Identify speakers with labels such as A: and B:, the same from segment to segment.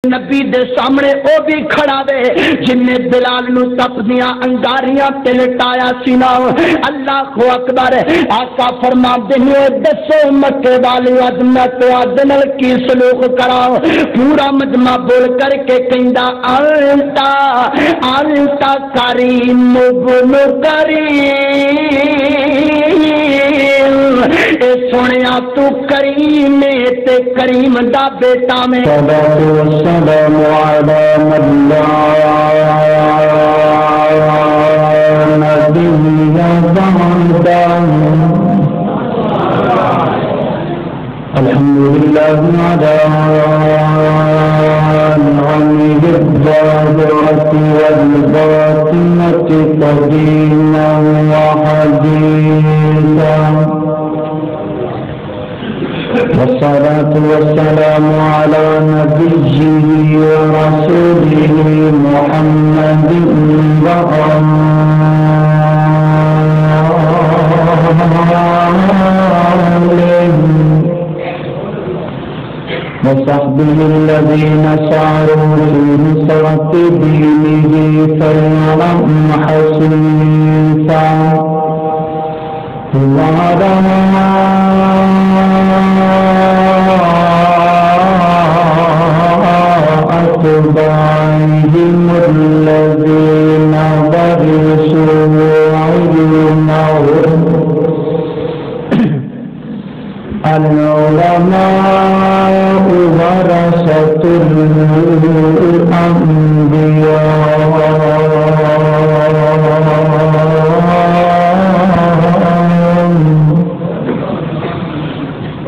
A: نبی دے سامنے او بھی کھڑا وے جن نے بلال نو تپدیاں انگاریاں تے لٹایا سی نا اللہ اکبر آقا فرماندے نے دسو مکے والی عظمت تے نال کی سلوک کراؤ پورا مجمع بول کر کے کہندا انتا کریم ابن کریم اے سونیا تو کریم تے کریم دا بیٹا میں
B: السلام على من لا نبي بعده الحمد لله على نعمه الظاهرة والباطنة قديما وحديثا والصلاة والسلام على نبيه ورسوله محمد وصحبه الذين ساروا في نصرة دينه خيرا حسيسا أتباعهم الذين برسوا علمهم العلماء ورثة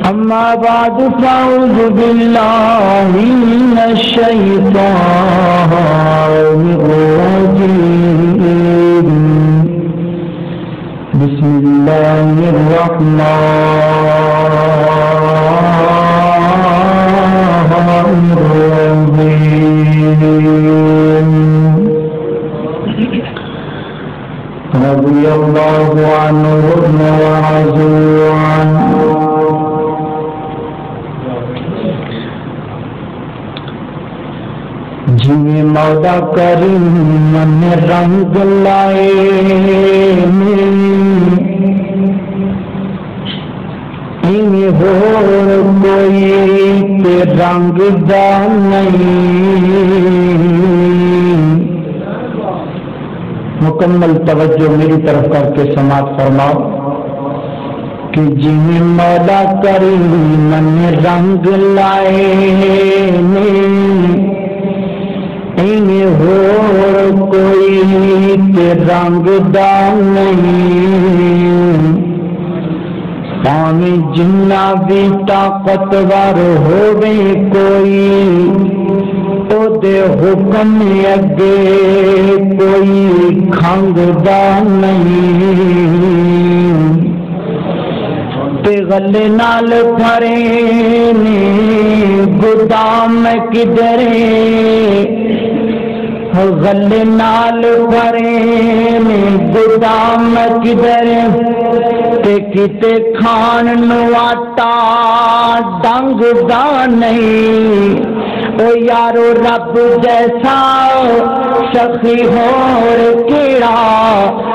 B: أما بعد فأعوذ بالله من الشيطان الرجيم بسم الله الرحمن الرحيم رضي الله عنهم ورضوا عنه جی مولا کریم من رنگ لائے ہو کوئی تے رنگ دا نہیں مکمل توجہ میری طرف کر کے سماعت فرماؤ کہ جی مولا کریم من رنگ لائے ہو کوئی تے رنگ دا نہیں پانی جنا بھی طاقتور ہووے کوئی او دے حکم اگے کوئی کھنگ دا نہیں تے غلے نال بھرے نے گودام کدھرے غلے نال بھرے نے گودام کدھر تے کتے کھان نو آٹا ڈنگ دا نہیں او یارو رب جیسا سخی ہور کیڑا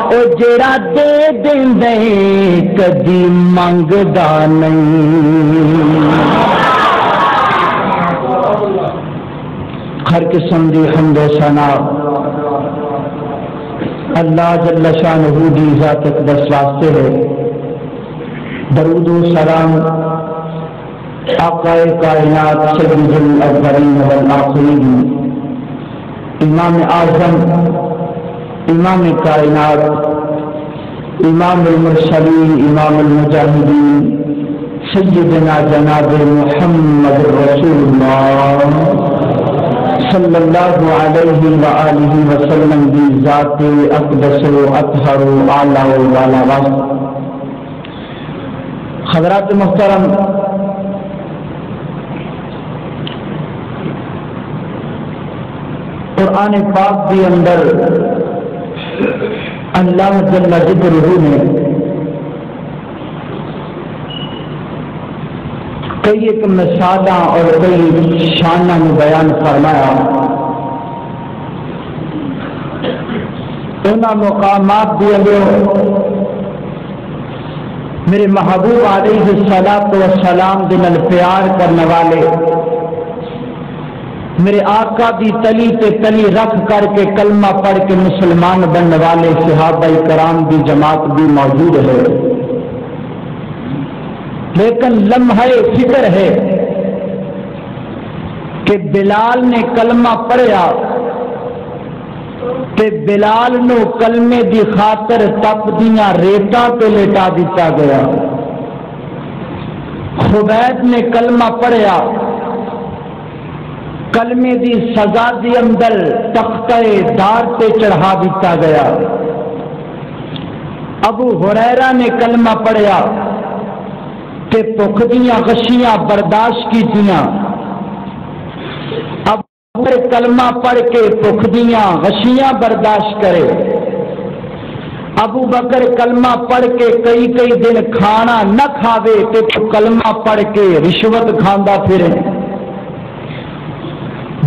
B: او جڑا دے دیندے کدی منگدا نہیں ہر قسم دی حمد و ثنا اللہ جل شانہ دی ذات اقدس واسطے ہے درود و سلام آقا کائنات سید الاولین والآخرین امام اعظم امام کائنات امام المرسلین امام المجاہدین سیدنا جناب محمد رسول اللہ صلی اللہ علیہ وآلہ وسلم دی ذات اقدس و اطہر و اعلی و والا واسط حضرات محترم قرآن پاک کے اندر اللہ جل ذکرہ نے کئی ایک مثالاں اور کئی شاناں میں بیان فرمایا. انہاں مقامات بھی میرے محبوب علیہ الصلوۃ والسلام دے نال پیار کرنے والے میرے آقا دی تلی تے تلی رکھ کر کے کلمہ پڑھ کے مسلمان بننے والے صحابہ کرام دی جماعت بھی موجود ہے. لیکن لمحہ فکر ہے کہ بلال نے کلمہ پڑھیا تے بلال نو کلمے دی خاطر تپ دیاں ریتاں تے لٹا دیتا گیا. خبیب نے کلمہ پڑھیا کلمے دی سزا دی اندر تختہ دار تے چڑھا دیتا گیا. ابو ہریرہ نے کلمہ پڑھیا تے بھوک دیاں غشیاں برداشت کیتیاں. اب کلمہ پڑھ کے بھوک دیاں غشیاں برداشت کرے. ابو بکر کلمہ پڑھ کے کئی دن کھانا نہ کھاوے تے کلمہ پڑھ کے رشوت کھاندا پھرے.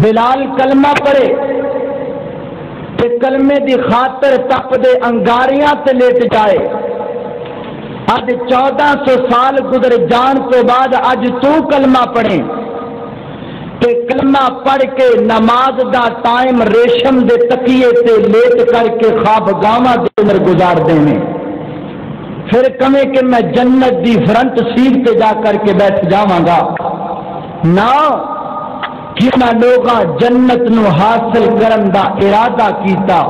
B: بلال کلمہ پڑھے تے کلمے دی خاطر تپ دے انگاریاں تے لیٹ جائے. اج 1400 سال گزر جان تو بعد اج تو کلمہ پڑھے تے کلمہ پڑھ کے نماز دا ٹائم ریشم دے تکیے تے لیٹ کر کے خواب گاواں دے اندر گزار دینے. پھر کہیں کہ میں جنت دی فرنٹ سیٹ تے جا کر کے بیٹھ جاواں گا. نہ کنا لوگاں جنت نو حاصل کرن دا ارادہ کیتا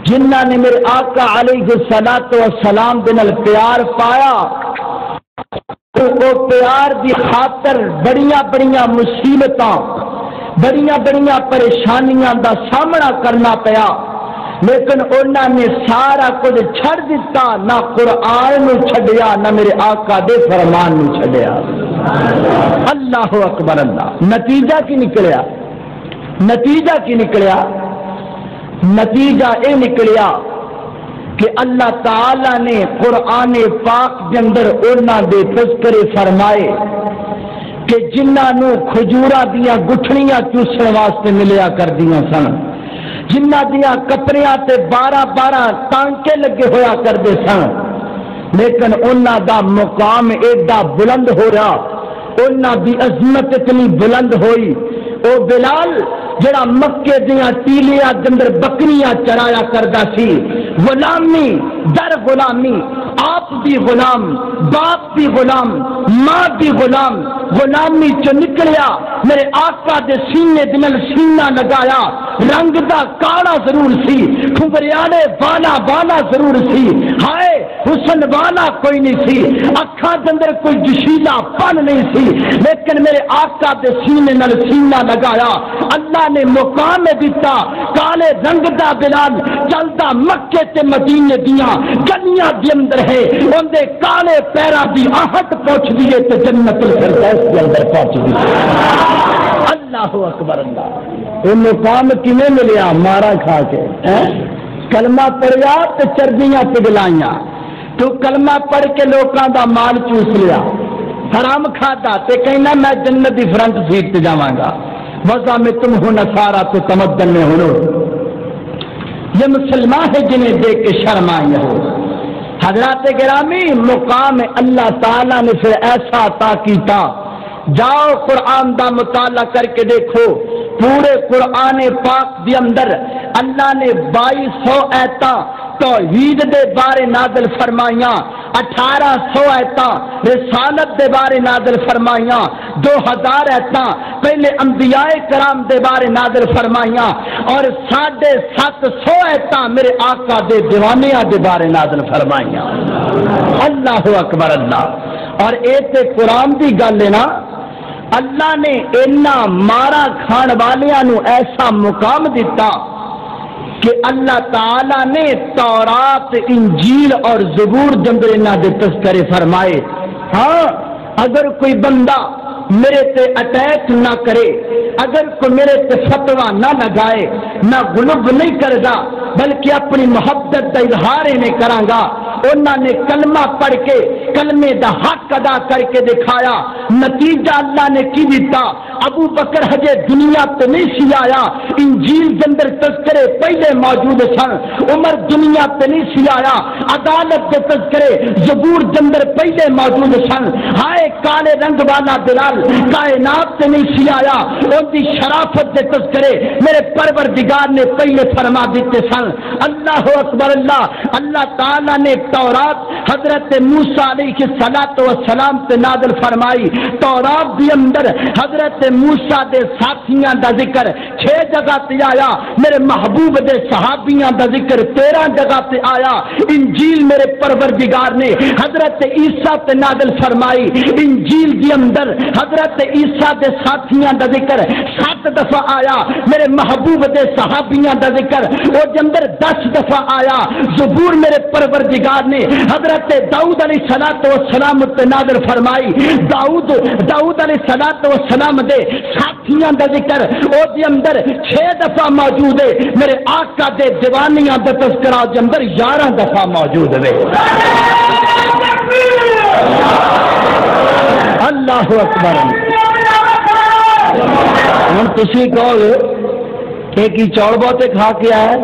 B: جنہاں نے میرے آقا علیہ الصلوۃ والسلام دے نال پیار پایا. وہ پیار دی خاطر بڑیاں بڑیاں مصیبتاں بڑیاں بڑیاں پریشانیاں دا سامنا کرنا پیا. لیکن انہوں نے سارا کچھ چھڑ دیتا. نہ قرآن نو چھڈیا نہ میرے آقا دے فرمان نو چھڈیا. اللہ اکبر اللہ. نتیجہ کی نکلیا؟ نتیجہ کی نکلیا؟ نتیجہ اے نکلیا کہ اللہ تعالی نے قرآن پاک کے اندر انہاں دے تذکرے فرمائے کہ جنہاں نو کھجوراں دیاں گٹھڑیاں چوسن واسطے ملیا کر دیاں سن، جنہ دیا کپڑیاں تے 12 ٹانکے لگے ہویا کردے سن، لیکن انہاں دا مقام ایڈا بلند ہو رہا، انہاں دی عظمت اتنی بلند ہوئی. او بلال جڑا مکے دیاں ٹیلیاں دے اندر بکریاں چرایا کردا سی، غلامی در غلامی، آپ بھی غلام، باپ بھی غلام، ماں بھی غلام، غلامی چ نکلیا میرے آقا دے سینے دے نال سینہ لگایا. رنگ دا کالا ضرور سی، کھبریانے والا ضرور سی، ہائے حسن والا کوئی نہیں سی، اکھاں دے اندر کوئی جشیلا پن نہیں سی، لیکن میرے آقا دے سینے نال سینہ لگایا. اللہ نے مقام دیتا. کالے رنگ دا بلال چلدا مکے تے مدینے دیاں گلیاں دے اندر ہے، اون دے کالے پیراں دی آہٹ پہنچ دیے تے جنت الفردوس دے اندر پہنچ دی. اللہ اکبر اللہ. وہ مقام کیویں ملیا؟ مارا کھا کے. کلمہ پڑھیا تے چربیاں پگلائیاں. تو کلمہ پڑھ کے لوکاں دا مال چوس لیا، حرام کھاتا تے کہنا میں جنت دی فرنٹ سیٹ تے جاواں گا. وضع میں تم ہو نصارا تو تمدن میں ہو. یہ مسلمان ہے جنہیں دیکھ کے شرم آئی ہو. حضرات گرامی، مقام اللہ تعالیٰ نے پھر ایسا عطا کیتا. جاؤ قرآن دا مطالعہ کر کے دیکھو، پورے قرآن پاک دے اندر اللہ نے 2200 آیتاں توحید دے بارے نازل فرمائیاں، 1800 آیتاں رسالت دے بارے نازل فرمائیاں، 2000 آیتاں پہلے انبیاء کرام دے بارے نازل فرمائیاں، اور 750 آیتاں میرے آقا دے دیوانیاں دے بارے نازل فرمائیاں. اللہ اکبر اللہ. اور اے تے قرآن دی گل ہے نا. اللہ نے اینا مارا کھان والیاں نو ایسا مقام دیتا کہ اللہ تعالی نے تورات، انجیل اور زبور جنبر انہاں دے تذکرے فرمائے. ہاں اگر کوئی بندہ میرے تے اٹیک نہ کرے، اگر کوئی میرے تے فتوہ نہ لگائے، نہ غلب نہیں کردا بلکہ اپنی محبت کا اظہار نہیں کراں گا، انہاں نے کلمہ پڑھ کے کلمے دا حق ادا کر کے دکھایا. نتیجہ اللہ نے کی دیتا, ابو بکر ہجے دنیا تے نہیں سی آیا, انجیل دے اندر تذکرے پہلے موجود سن. عمر دنیا تے نہیں سی آیا, عدالت دے تذکرے زبور دے اندر پہلے موجود سن. ہائے کالے رنگ والا بلال کائنات تے نہیں سی آیا, ان دی شرافت دے تذکرے میرے پروردگار نے پہلے فرما دیتے سن. اللہ اکبر اللہ. اللہ تعالیٰ نے تورات حضرت موسیٰ علیہ السلام تے نازل فرمائی. تورات دی اندر حضرت موسیٰ دے ساتھیاں دا ذکر 6 جگہ تے آیا, میرے محبوب دے صحابیاں دا ذکر 13 جگہ تے آیا. انجیل میرے پروردگار نے حضرت عیسیٰ تے نازل فرمائی. انجیل دی اندر حضرت عیسیٰ دے ساتھیاں دا ذکر 7 دفعہ آیا. میرے محبوب دے صحابیاں دا ذکر وہ اندر 10 دفعہ آیا. زبور میرے پروردگار نے حضرت داؤد علیہ السلام تے نازل فرمائی. داؤد علیہ السلام دے ساتھیاں دا ذکر او دے اندر 6 دفعہ موجود ہے. میرے آقا دے دیوانیاں دا تذکرہ دے اندر 11 دفعہ موجود ہے. اللہ اکبر. ہن تسی کہو کہ چوڑ بہتے کھا کے آئے,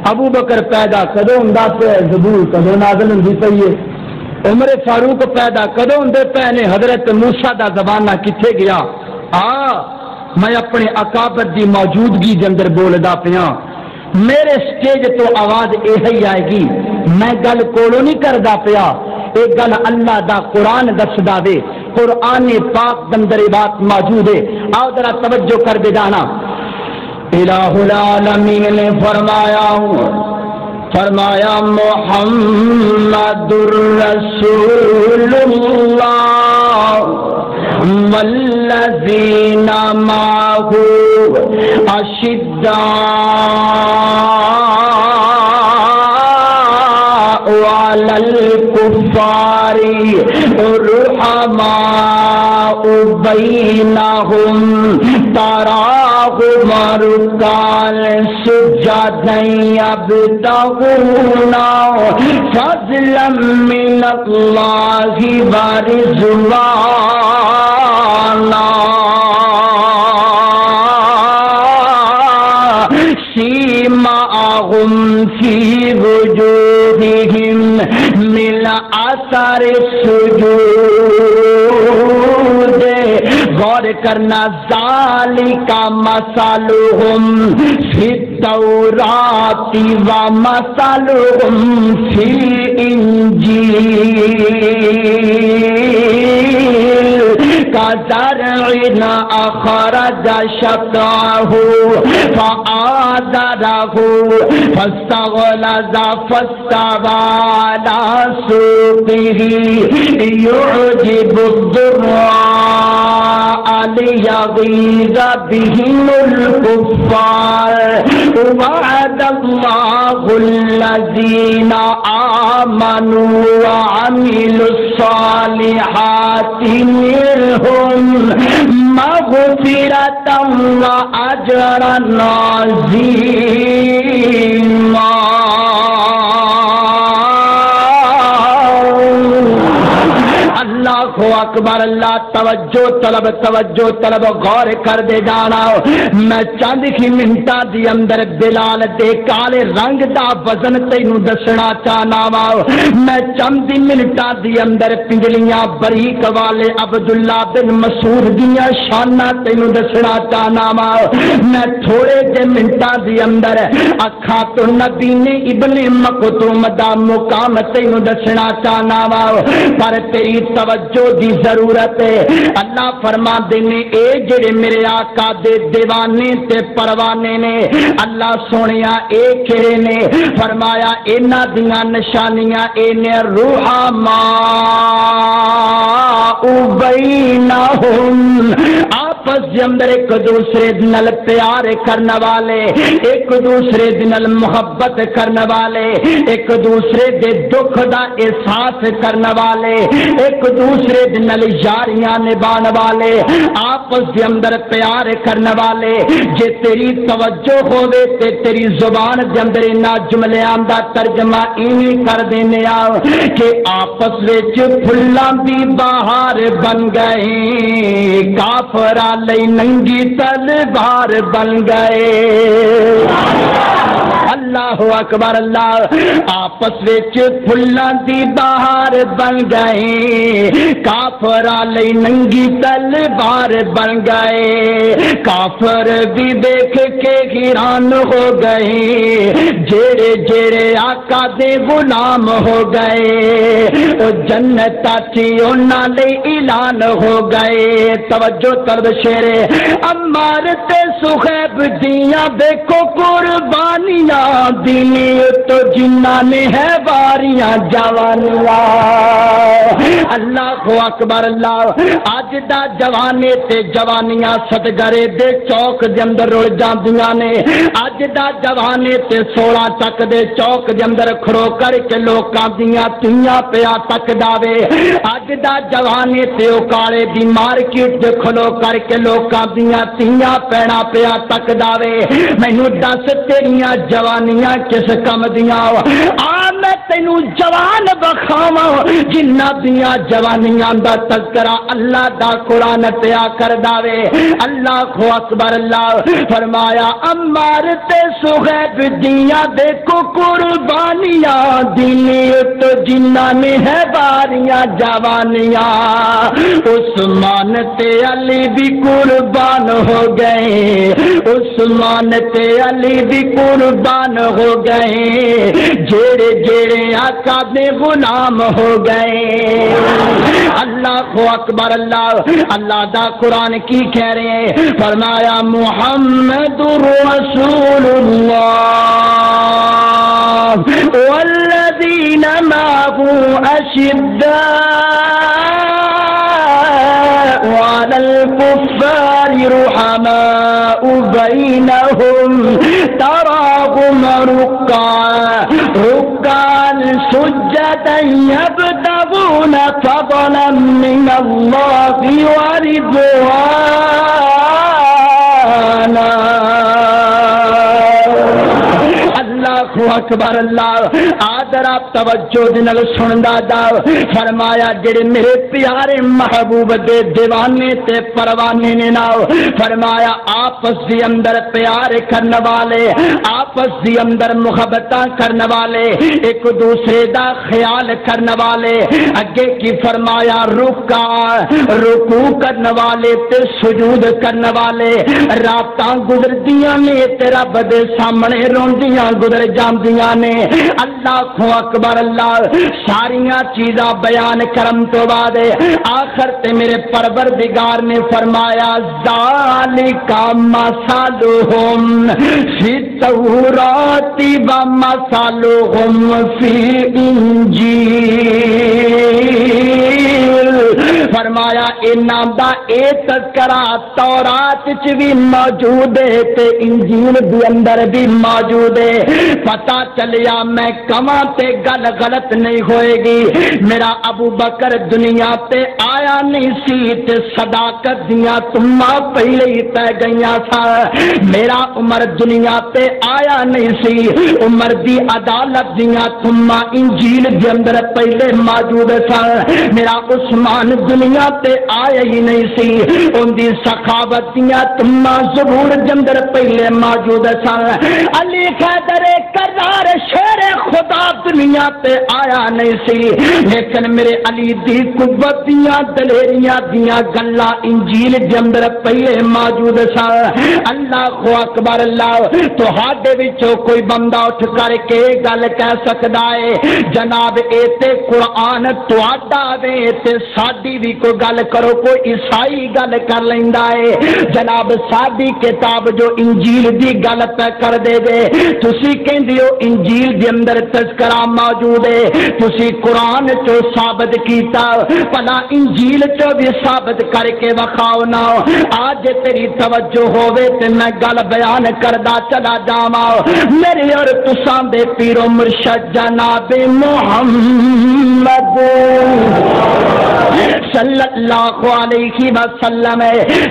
B: ابو بکر پیدا کدو ہوں پہ, زبور کدو نازل ہوں پی ہے, عمر فاروق پیدا کدو ہوں پے نے, حضرت موسیٰ دا زمانہ کتنے گیا. میں اپنے اکابر دی موجودگی دے اندر بولدا پیا. میرے سٹیج تو آواز یہی آئے گی, میں گل کولو نہیں کردا پیا, ایک گل اللہ دا قرآن دسدا وے. قرآن پاک دے اندر بات موجود ہے. آؤ ذرا توجہ کر دے جانا. الہ العالمین نے فرمایا محمد الرسول اللہ والذین معہ اشداء علی الکفار رحماء بینہم تراہم رکعا سجدا یبتغون فضلا من اللہ ورضوانا سیماہم فی وجوہہم من اثر السجود. غور کرنا, ذالک مثلہم فی التوراۃ ومثلہم فی الانجیل کزرع اخرج شطأہ فآزرہ فاستغلظ فاستوى علی سوقہ یعجب الضراء ليغيظ بهم الكفار. وعد الله الذين آمنوا وعملوا الصالحات منهم مغفرة وأجرا عظيما. اللہ اکبر. اللہ توجہ طلب غور کر دے جانا. میں چند ہی منٹاں دی اندر بلال دے کالے رنگ دا وزن تینوں دسنا چاہنا وا. میں چند ہی منٹاں دی اندر پنجلیاں بریک والے عبداللہ بن مسعود دیاں شاناں تینوں دسنا چاہنا وا. میں تھوڑے جے منٹاں دی اندر اکھاں تو نبی نے ابن مکتوم دا مقام تینوں دسنا چاہنا وا. پر تیری توجہ دی ضرورت ہے. اللہ فرما دینے اے جڑے میرے آقا دے دیوانے تے پروانے نے, اللہ سونیا اے کہے نے فرمایا اینا دیاں نشانیاں اے نے رحماء بینہم, آپس دے اندر ایک دوسرے نال پیار کرنے والے, ایک دوسرے نال محبت کرنے والے, ایک دوسرے دے دکھ دا احساس کرنے والے, ایک دوسرے
A: دوسرے دے نال یاریاں نبھان والے آپس دے اندر پیار کرنے والے جے تیری توجہ ہوے تے تیری زبان دے اندر انہاں جملیاں دا ترجمہ ایویں کر دینے آ کہ آپس وچ پھلاں دی بہار بن گئے کافراں لئی ننگی تلوار بن گئے اللہ اکبر اللہ آپس وچ پھلاں دی بہار بن گئے کافراں لئی ننگی تلوار بن گئے کافر بھی دیکھ کے حیران ہو گئے جیڑے جیڑے آقا دے غلام ہو گئے او جنت آتی انہاں لئی اعلان ہو گئے توجہ طلب شیر عمار تے سہیب دیاں دیکھو قربانیاں دینی تو جنہاں نے ہے واریاں جوانیاں اللہ اکبر اللہ اج دا جوانے تے جوانیاں صدگرے دے چوک دے اندر رل جاندیاں نے اج دا جوانے تے 16 تک دے چوک دے اندر کھڑو کر کے لوکاں دیاں تیاں پیا تک داوے اج دا جوانے تے او کالے دی مارکیٹ تے کھلو کر کے لوکاں دیاں تیاں پیڑا پیا تک داوے مینوں دس تیریاں جوانیاں کس کم دیاں آ میں تینوں جوان بخاواں جنہاں دیاں جوانیاں دا تذکرہ اللہ دا قرآن پیا کر داوے اللہ اکبر اللہ فرمایا عمار تے سہیب دیاں دیکھو قربانیاں دینی تو جنہاں نے ہے باریاں جوانیاں عثمان تے علی بھی قربان ہو گئے عثمان تے علی بھی قربان ہو گئے جیڑے جیڑے آقا دے غلام ہو گئے اللہ اکبر اللہ اللہ دا قرآن کی کہہ رہے ہیں فرمایا محمد رسول اللہ والذین معه اشداء وعلى الكفار رحماء بينهم تراهم ركعا سجدا يبتغون فضلا من الله ورضوانا اللہ اکبر اللہ آدر آپ توجہ دنال سندا دا فرمایا جڑے میرے پیارے محبوب دے دیوانے تے پروانے نے ناو فرمایا آپس دی اندر پیار کرنے والے آپس دی اندر محبتاں کرنے والے ایک دوسرے دا خیال کرنے والے اگے کی فرمایا رکوع کرنے والے تے سجود کرنے والے راتاں گزر دیاں نے تے رب دے سامنے روندیاں گزر جاندیاں نے اللہ اکبر اللہ ساریاں چیزاں بیان کرم تو بعد آخر تے میرے پروردگار نے فرمایا ذالک مثلہم فی التوراۃ و مثلہم فی الانجیل فرمایا انہاں دا اے تذکرہ تورات وچ بھی موجود ہے تے انجیل دے اندر بھی موجود ہے پتا چلیا میں کماں تے گل غلط نہیں ہوئے گی میرا ابو بکر دنیا تے آیا نہیں سی تے صداقت دیاں تماں پہلے ہی تے گئیاں سا میرا عمر دنیا تے آیا نہیں سی عمر دی عدالت دیاں تماں انجیل دے اندر پہلے موجود سا میرا عثمان دنیا تے آیا ہی نہیں سی ان دی سخاوت دیاں تماں زبور دے اندر پہلے موجود سا علی حیدر کرار شیر خدا دنیا تے آیا نہیں سی لیکن میرے علی دی قوت دیاں دلیریاں دیاں گلاں انجیل دے اندر پہلے موجود سا اللہ اکبر اللہ تہاڈے وچوں کوئی بندہ اٹھ کر کے گل کہہ سکدا ہے جناب اے تے قرآن تہاڈا وے تے ساڈی بھی کوئی گل کرو کوئی عیسائی گل کر لیندا ہے جناب ساڈی کتاب جو انجیل دی گل پہ کر دے دے تسی کہندے ہو انجیل دے اندر تذکرہ موجود ہے تسی قرآن چو ثابت کیتا پلا انجیل چو بھی ثابت کر کے وکھاؤ نا آج تیری توجہ ہووے تے میں گل بیان کردا چلا جاواں میرے اور تساں دے پیر و مرشد جناب محمد صلی اللہ علیہ وسلم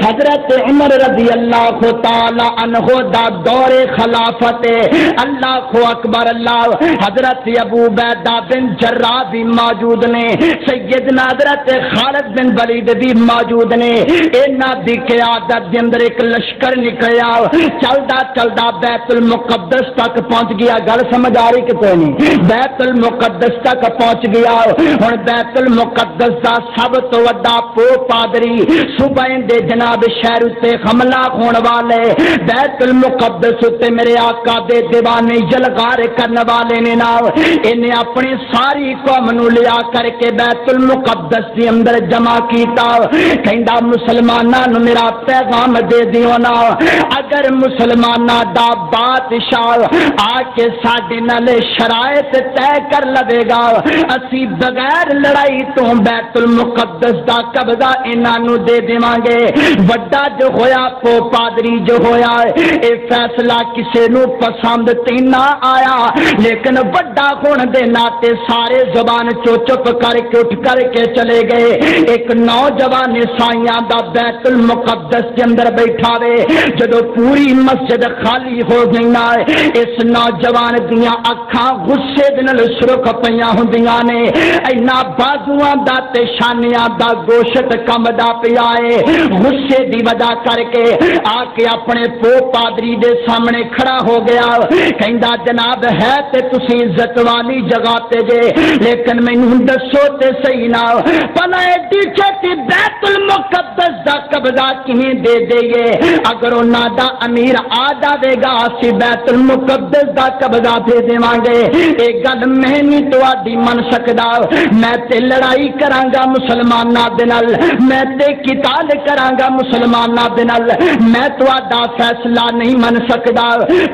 A: حضرت عمر رضی اللہ تعالی عنہ دا دور خلافت اللہ اکبر اللہ حضرت ابو عبیدہ بن جراح بھی موجود نے سیدنا حضرت خالد بن ولید بھی موجود نے انہاں دی قیادت دے اندر ایک لشکر نکلیا چلدا چلدا بیت المقدس تک پہنچ گیا گل سمجھ آ رہی کہ کوئی نہیں بیت المقدس تک پہنچ گیا ہن بیت المقدس دا سب تو وڈا پادری صبح دے جناب شہر تے حملہ ہون والے بیت المقدس تے میرے آقا دے دیوانے یلغار کرن والے نے نا انہیں اپنی ساری قوم نو لیا کر کے بیت المقدس دے اندر جمع کیتا کہندا مسلماناں نو میرا پیغام دے دیو نا اگر مسلماناں دا بادشاہ آ کے ساڈے نال شرائط طے کر لوے گا اسی بغیر لڑائی تو بیت المقدس دا قبضہ انہاں نو دے دیواں گے وڈا جو ہویا پو پادری جو ہویا اے فیصلہ کسے نو پسند تے نہ آیا لیکن وڈا ہون دے ناتے سارے زبان چپ کر کے اٹھ کر کے چلے گئے ایک نوجوان عیسائیاں دا بیت المقدس کے اندر بیٹھا وے جدو پوری مسجد خالی ہو گئی نا اس نوجوان دیاں اکھاں غصے دے نال سرخ پیاں ہوندیاں نے اینا بازواں دا تے شانیاں دا گوشت کمدا پیا اے غصے دی وجہ کر کے آ کے اپنے پو پادری دے سامنے کھڑا ہو گیا کہندا جناب ہے تے تسی عزت والی جگہ تے جے لیکن مینوں دسو تے صحیح نا پنا ایڈی چھٹی بیت المقدس دا قبضہ کہیں دے دئیے اگر انہاں دا امیر آ جاوے گا اسی بیت المقدس دا قبضہ دے دیواں گے اے گل میں نہیں تواڈی من سکدا میں تے لڑائی کراں گا مسلماناں دے نال میں تے قتال کراں گا مسلماناں دے نال میں تواڈا فیصلہ نہیں من سکدا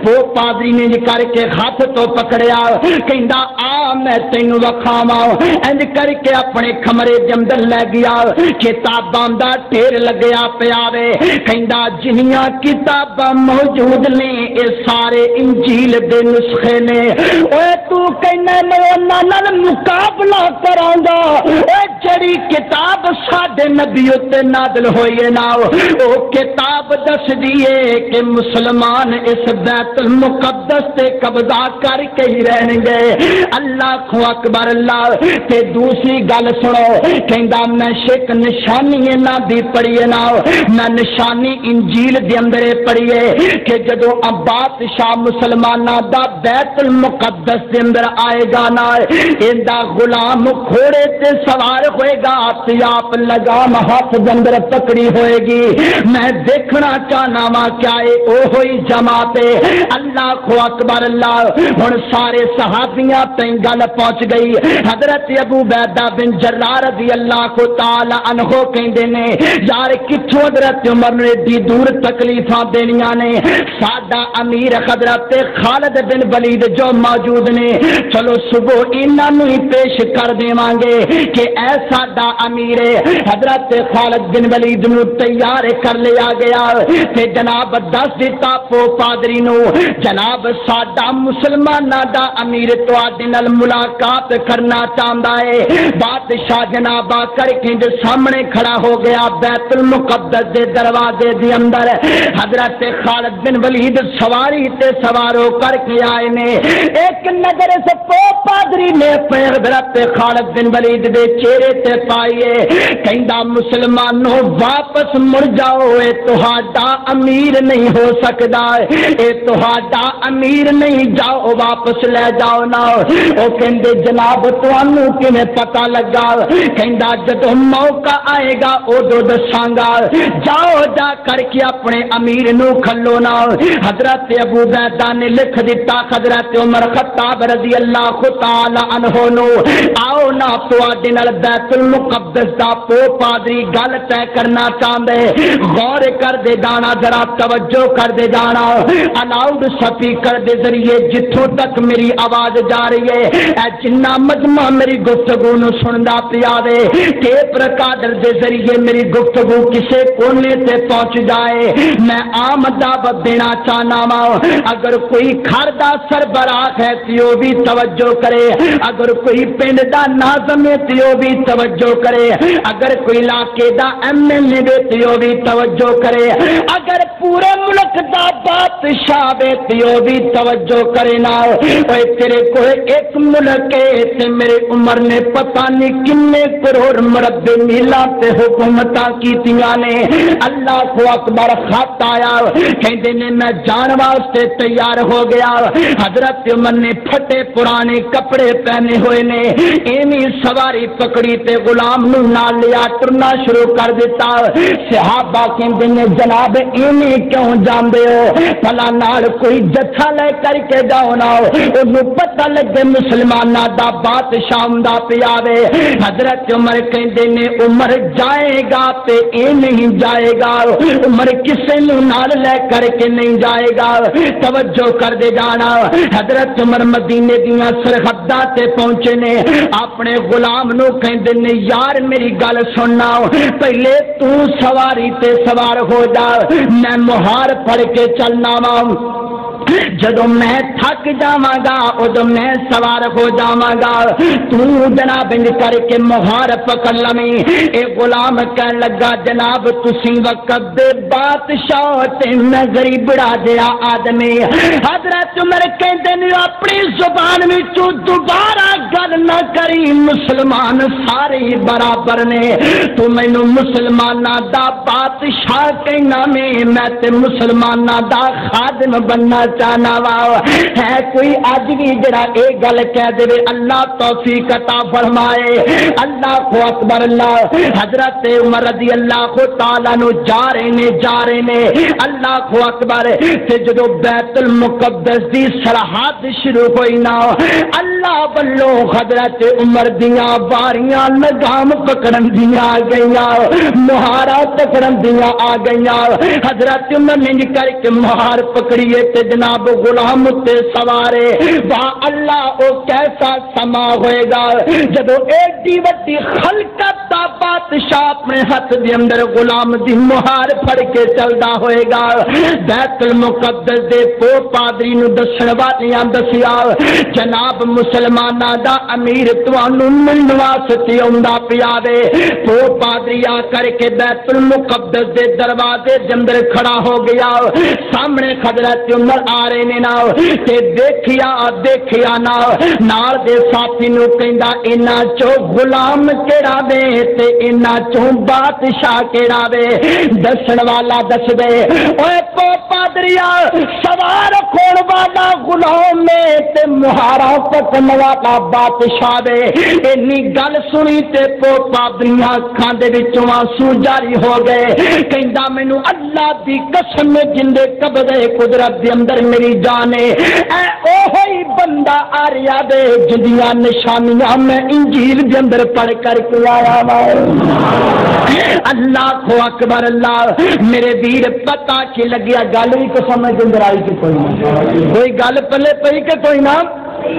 A: وہ پادری نے کر کے ہاتھ تو پکڑیا کہندا آ میں تینوں وکھاواں انج کر کے اپنے کمرے دے اندر لے گیا کتاباں دا ڈھیر لگیا پیا وے کہندا جنیاں کتاباں موجود نے اے سارے انجیل دے نسخے نے اوے تو کہنا میں انہاں نال مقابلہ کراں گا اے جڑی کتاب ساڈے نبی تے نازل ہوئی ہے نا او کتاب دس دیے کہ مسلمان اس بیت المقدس تے قبضہ کر کے ہی رہن گے اللہ اکبر اللہ تے دوسری گل سنو کہندا میں شک نشانی نہ دی پڑھیے نا میں نشانی انجیل دے اندر پڑھیے کہ جدو بادشاہ مسلماناں دا بیت المقدس دے اندر آئے گا نا ایندا غلام گھوڑے تے سوار ہوئے گا تے آپ لگام ہاتھ دے اندر پکڑی ہوئے گی میں دیکھنا چاہنا وا کیا اے او ہوئی جماعت اللہ اکبر اللہ ہن سارے صحابیاں تے گل پہنچ گئی حضرت ابو عبیدہ بن جراح رضی اللہ تعالی عنہ کہندے نے یار کتھوں حضرت عمر نے ایڈی دور تکلیفاں دینیاں نے ساڈا امیر حضرت خالد بن ولید جو موجود نے چلو صبح انہاں نوں ہی پیش کر دیواں گے کہ اے ساڈا امیر حضرت خالد بن ولید نوں تیار کر لیا گیا تے جناب دس دیتا پو پادری نوں جناب ساڈا مسلماناں دا امیر تواڈے نال ملاقات کرنا چاہندا ہے بادشاہ جناب آ کر کے دے سامنے کھڑا ہو گیا بیت المقدس دے دروازے دے اندر حضرت خالد بن ولید سواری تے سوار ہو کر کے آئے نے ایک نظر سے پو پادری نے حضرت خالد بن ولید دے چہرے تے پائیے کہندا مسلمانوں واپس مڑ جاؤ اے تہاڈا امیر نہیں ہو سکدا اے تہاڈا امیر نہیں جاؤ واپس لے جاؤ نا او کہندے جناب تانوں کیویں پتہ لگا کہندا جدوں موقع آئے گا اودوں دساں گا جاؤ جا کر کے اپنے امیر نو کھلو نا حضرت ابو عبیدہ نے لکھ دیتا حضرت عمر خطاب رضی اللہ تعالی عنہ نو آؤ نا تواڈے نال بیت المقدس دا پو پادری گل طے کرنا چاہندے غور کر دے جانا ذرا توجہ کر دے جانا الاؤڈ سپیکر دے ذریعے جتھوں تک میری آواز جا رہی ہے اے جنہ مجمع میری گفتگو نو سندا پیا وے ٹیپ ریکارڈر دے ذریعے میری گفتگو کسے کونے تے پہنچ جائے میں عام دعوت دینا چاہنا وا اگر کوئی گھر دا سربراہ ہے تے او بھی توجہ کرے، اگر کوئی پنڈ دا ناظم ہے تے او بھی توجہ کرے، اگر کوئی علاقے دا MLA ہے تے او بھی توجہ کرے، اگر پورے ملک دا بادشاہ ہے تے او بھی توجہ کرے نا۔ اوے تیرے کو ایک ملک ہے تے میرے عمر نے پتہ نہیں کنے کروڑ مربع میلاں تے حکومتاں کیتیاں نے۔ اللہ کو اکبر، خط آیا کہندے نے میں جان واسطے تیار ہو گیا۔ حضرت عمر نے پھٹے پرانے کپڑے پہنے ہوئے نے، ایویں سواری پکڑی تے غلام نو نال لیا ٹرنا شروع کر دیتا۔ صحابہ کہندے نے جناب ایویں کیوں جاندے ہو، بھلا نال کوئی جتھا لے کر کے جاؤ نا، اونوں پتہ لگے مسلماناں دا بادشاہ دا پیا وے۔ حضرت عمر کہندے نے عمر جائے گا تے اے نہیں جائے گا، عمر کسے نو نال لے کر کے نہیں جائے گا۔ توجہ کر دے جانا، حضرت عمر مدینے دیاں سرحداں تے پہنچے نے، اپنے غلام نو کہندے نے یار میری گل سننا، پہلے تو سواری تے سوار ہو جا، میں مہار پڑھ کے چلنا وا، جدو میں تھک جاواں گا ادو میں سوار ہو جاواں گا، تو جناب انج کر کے مہار پکڑ لویں۔ اے غلام کہن لگا جناب تسی وقت دے بادشاہ تے میں غریبڑا جہا آدمی۔ حضرت عمر کہندے نے اپنی زبان وچوں دوبارہ گل نہ کری، مسلمان سارے برابر نے، تو مینوں مسلماناں دا بادشاہ کہنا میں تے مسلماناں دا خادم بننا چاہنا وا۔ ہے کوئی اج بھی جڑا اے گل کہہ دے اللہ توفیق عطا فرمائے۔ اللہ کو اکبر۔ اللہ حضرت عمر رضی اللہ تعالیٰ نو جا رہے نے اللہ کو اکبر، تے جدو بیت المقدس دی سرحد شروع ہوئی نا، اللہ والو حضرت عمر دیاں باریاں لگام پکڑن دیاں آ گئیاں، مہارا پکڑن دیاں آ گئیاں۔ حضرت عمر نے کر کے مہار پکڑیے تے جناب غلام تے سوارے، واہ اللہ او کیسا سما ہوئے گا جدو ایڈی وڈی خلقت دا بادشاہ اپنے ہاتھ دے اندر غلام دی مہار پھڑ کے چلدا ہوئے گا۔ بیت المقدس دے پو پادری نو دسن والیاں دسیا جناب مسلماناں دا امیر تانوں ملن واسطے اوندا پیا وے۔ پو پادری آ کر کے بیت المقدس دے دروازے دے اندر کھڑا ہو گیا، سامنے حضرت عمر آ رہے نے نا، تے دیکھیا نا، نال دے ساتھی نو کہندا انہاں چوں غلام کیڑا وے تے انہاں چوں بادشاہ کیڑا وے، دسن والا دس دے۔ اوے پو پادریا سوار کھول والا غلام میں تے مہارا پکڑن والا بادشاہ وے۔ اینی گل سنی تے پو پادریاں اکھاں دے وچوں آنسو جاری ہو گئے، کہندا مینوں اللہ دی قسم جندے قبضے قدرت دے اندر میری جان ہے، اے اوہی بندہ آ رہا دے جدیاں نشانیاں میں انجیل دے اندر پڑھ کر کے آیا وا۔ اللہ کو اکبر۔ اللہ میرے ویر پتہ کی لگیا گل بھی کو سمجھ اندر آئی کہ کوئی گل پلے پئی کہ کوئی نہ۔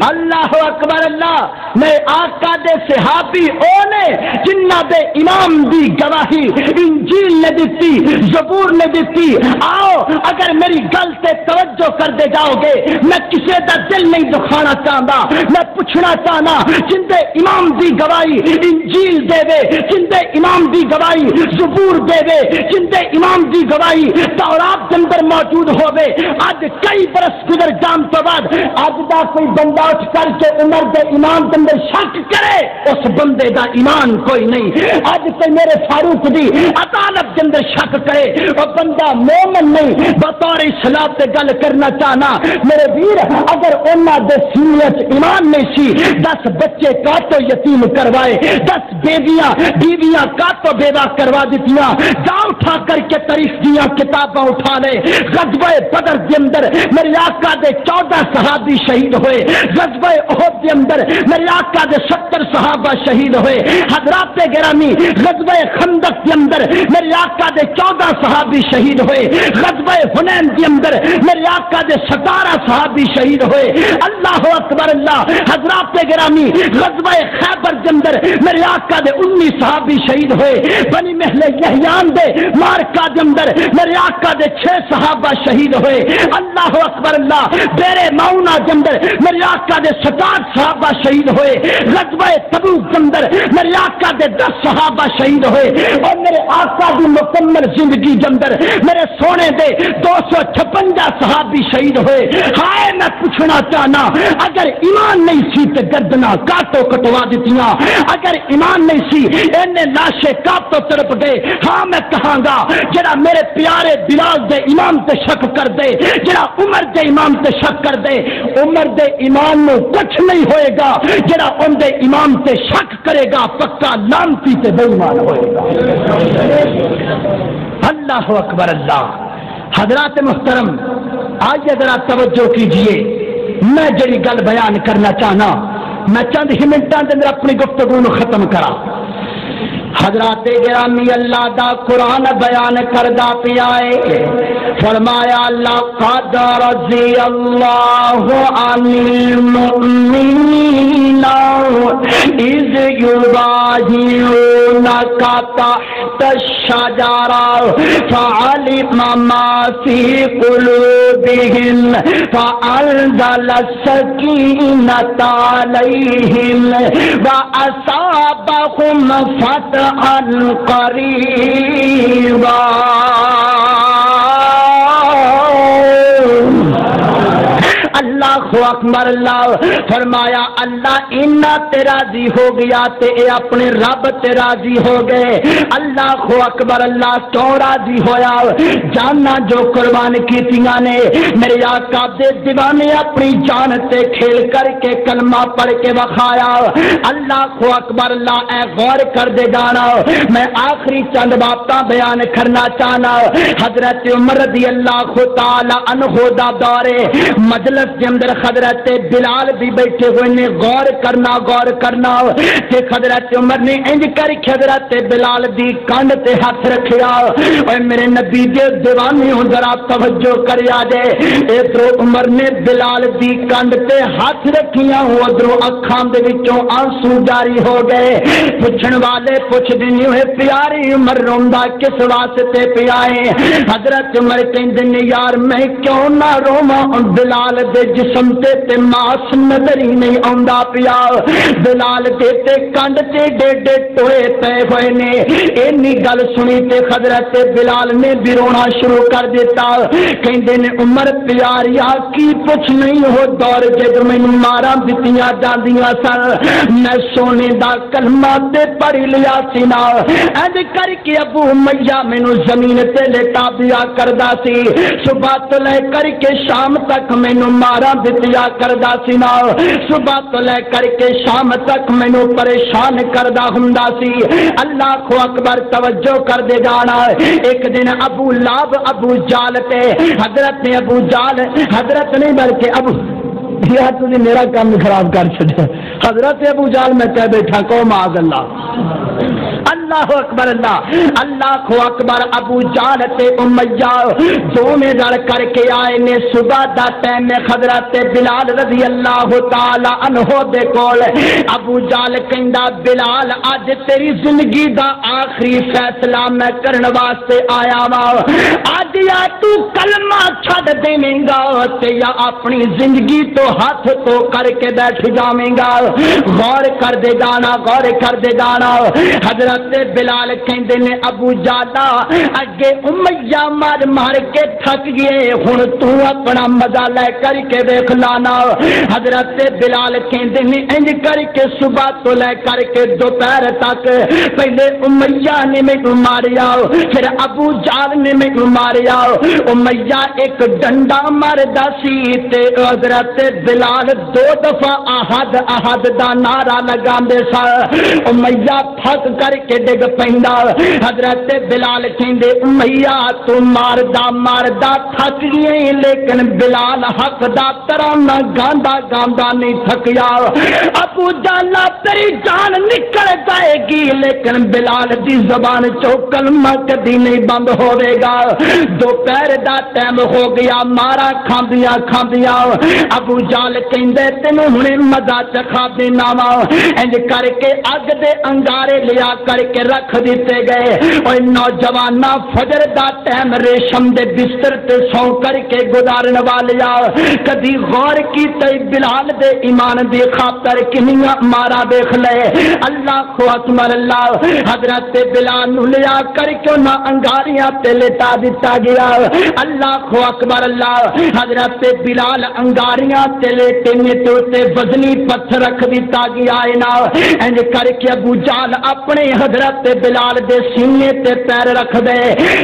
A: اللہ اکبر۔ اللہ میں آقا دے صحابی او نے جنہ دے امام دی گواہی انجیل نے دیتی، زبور نے دیتی۔ آؤ اگر میری گل تے توجہ کر دے جاؤ گے، میں کسی دا دل نہیں دکھانا چاہتا، میں پوچھنا چاہنا جندے امام دی گواہی انجیل دے وے، جندے امام دی گواہی زبور دے وے، جندے امام دی گواہی تورات دے اندر موجود ہوے، اج کئی برس گزر جان تو بعد اج دا کوئی بندہ اٹھ کر کے عمر دے ایمان کے اندر شک کرے، اس بندے دا ایمان کوئی نہیں۔ اج کوئی میرے فاروق دی عدالت کے اندر شک کرے، وہ بندہ مومن نہیں۔ بطور اصلاح تے گل کرنا چاہنا میرے ویر، اگر انہاں دے سینے وچ ایمان نہیں سی، 10 بچے کاتو یتیم کروائے، 10 بیویاں کاتو بیوہ کروا دیتیاں، جا اٹھا کر کے تاریخ دیاں کتاباں اٹھا لے۔ غزوہ بدر کے اندر میرے آقا دے 14 صحابی شہید ہوئے، غزوہ احد کے اندر میرے آقا دے 70 صحابہ شہید ہوئے. حضرات گرامی غزوہ خندق کے اندر میرے آقا دے 14 صحابی شہید ہوئے. غزوہ حنین کے اندر میرے آقا دے 17 صحابی شہید ہوئے. اللہ اکبر اللہ. حضرات گرامی غزوہ خیبر کے اندر میرے آقا دے 19 صحابی شہید ہوئے. بنی محل یحیان دے مارکا کے اندر میرے آقا دے 6 صحابہ شہید ہوئے. اللہ اکبر اللہ. بیرے معونہ کے اندر میرے آقا دے 67 صحابہ شہید ہوئے. غزوہ تبوک کے اندر میرے آقا دے 10 صحابہ شہید ہوئے. اور میرے آقا دی مکمل زندگی کے اندر میرے سونے دے 256 صحابی شہید ہوئے. ہائے میں پوچھنا چاہنا اگر ایمان نہیں سی تے گردنا کاٹو کٹوا دیتیاں. اگر ایمان نہیں سی اینے لاشے کاٹو تڑپ گئے. ہاں میں کہاں گا جڑا میرے پیارے بلال دے ایمان تے شک کر دے, جڑا عمر دے ایمان تے شک کر دے, عمر دے ایمان نو کچھ نہیں ہوئے گا. جڑا ان دے ایمان تے شک کرے گا پکا لعنتی تے بے ایمان ہوئے گا. اللہ اکبر اللہ. حضرات محترم آئیے ذرا توجہ کیجئے. میں جڑی گل بیان کرنا چاہنا میں چند ہی منٹاں دے اندر اپنی گفتگو نو ختم کرا. حضرات گرامی اللہ دا قرآن بیان کردہ پیائے فرمایا لقد رضی اللہ عن المؤمنین اذ یبایعونک تحت الشجرہ فعلم ما فی قلوبہم فانزل السکینۃ علیہم واصابہم فتحا قریبا. اللہ اکبر اللہ. فرمایا اللہ انہ تے راضی ہو گیا تے اے اپنے رب تے راضی ہو گئے. اللہ اکبر اللہ. تو راضی ہویا جانا جو قربان کیتیاں نے میرے آقا دے دیوانے اپنی جان تے کھیل کر کے کلمہ پڑھ کے وکھایا. اللہ اکبر اللہ. اے غور کر دے جانا میں آخری چند باتاں بیان کرنا چاہنا. حضرت عمر رضی اللہ تعالی عنہ دا دورے مجلس کے اندر حضرت بلال بھی بیٹھے ہوئے نے. غور کرنا کہ حضرت عمر نے انج کر کے حضرت بلال دی کان تے ہاتھ رکھیا. اور میرے نبی دے دیوانے ہو ذرا توجہ کریا جے. ادھر عمر نے بلال دی کان تے ہاتھ رکھیا ادھر اکھاں دے وچوں آنسو جاری ہو گئے. پوچھن والے پوچھ دینی ہوئے پیاری عمر روندا کس واسطے پیائے. حضرت عمر کہندے نے یار میں کیوں نہ روواں بلال دے جسم تے ماس نظر ہی نہیں آندا پیا. بلال دے تے کنڈ تے ڈیڈے ٹوئے پے ہوئے نے. اینی گل سنی تے حضرت بلال نے بھی رونا شروع کر دیتا. کہندے نے عمر پیاریا کی پوچھ نہیں ہو دور جد مینوں ماراں دتیاں جاندیاں سن میں سونے دا کلمہ تے پڑھ لیا سی نا. اج کر کے ابو امیہ مینوں زمین تے لٹا دیا کردا سی. صبح تو لے کر کے شام تک مینوں مارا دتیا کردا سی نا. صبح تو لے کر کے شام تک مینوں پریشان کردا ہوندا سی. اللہ اکبر. توجہ کر دے جانا. ایک دن ابو لاب ابو جال تے حضرت نے ابو جال حضرت نہیں بلکہ ابو یا تو نے میرا کام خراب کر چھڑیا. حضرت ابو جال میں کہہ بیٹھا کو معاذ اللہ. اللہ اکبر اللہ. اللہ اکبر. ابو جال تے امیہ دونوں لڑ کر کے آئے نے. صبح دا ٹائم حضرت بلال رضی اللہ تعالی عنہ دے کول. ابو جال کہندا بلال اج تیری زندگی دا آخری فیصلہ میں کرن واسطے آیا وا. اج یا تو کلمہ چھڈ دیویں گا تے یا اپنی زندگی تو ہاتھ تو کر کے بیٹھ جاویں گا. غور کر دے جانا حضرت بلال کہندے نے ابو جالا اگے امیہ مار کے تھک گئے ہن تو اپنا مزہ لے کر کے دیکھ لانا. حضرت بلال کہندے نے انج کر کے صبح تو لے کر کے دوپہر تک پہلے امیہ نے مینوں ماریا پھر ابو جال نے مینوں ماریا. امیہ ایک ڈنڈا ماردا سی تے حضرت بلال 2 دفعہ احد احد دا نعرہ لگاندے سن. امیہ تھک کر کے ڈگ پیندا حضرت بلال کہندے امیہ تو ماردا تھک گئی لیکن بلال حق دا ترانہ گاندا گاندا نہیں تھکیا ابو جالا تیری جان نکل جائے گی لیکن بلال دی زبان چو کلمہ کدی نہیں بند ہوے گا دوپہر دا ٹائم ہو گیا مارا کھاندیاں ابو جال کہندے تینوں ہنے مزہ چکھا دینا وا انج کر کے اگ دے انگارے لیا کر کے رکھ دیتے گئے اوے نوجوانا فجر دا ٹائم ریشم دے بستر تے سو کر کے گزارن والیا کدی غور کیتے بلال دے ایمان دی خاطر کنیاں مارا دیکھ لے اللہ اکبر اللہ حضرت بلال نو لیا کر کے نہ انگاریاں تے لٹا دیتا گیا اللہ اکبر اللہ حضرت بلال انگاریاں تے لیٹے نے تے وزنی پتھر رکھ دیتا گیا ہے نا انج کر کے ابو جال اپنے حضرت بلال دے سینے تے پیر رکھ دے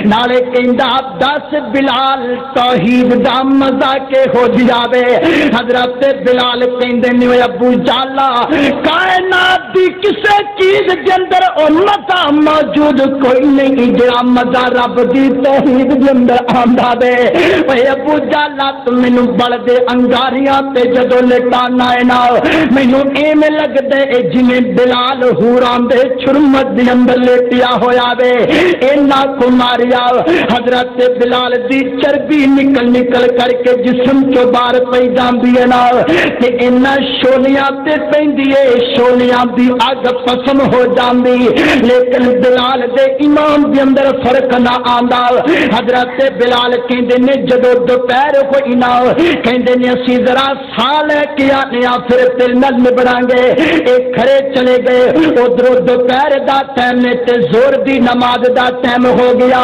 A: نالے کہندا دس بلال توحید دا مزہ کے ہو جاوے حضرت بلال کہندے نے ابو جالا کائنات دی کسے چیز دے اندر او مزہ موجود کوئی نہیں جڑا مزہ رب دی توحید دے اندر آندا دے اے ابو جالا تو مینوں بڑ دے انگاریاں تے جدوں لٹانا ہے نا مینوں ایویں لگدے اے جویں بلال ہوراں دے چھرمت دے اندر لیٹیا ہویا وے اینا کو ماریا حضرت بلال دی چربی نکل کر کے جسم چوں باہر پئی جاندی ہے نا تے اینا شولیاں تے پیندی اے شولیاں دی اگ پسم ہو جاندی لیکن بلال دے ایمان دے اندر فرق نہ آندا حضرت بلال کہندے نے جدوں دوپہر ہوئی نا کہندے نے اسی ذرا سال کیا نیا پھر تیرے نال نبڑاں گے اے کھڑے چلے گئے ادھر دوپہر دا ٹائم تے زور دی نماز دا ٹائم ہو گیا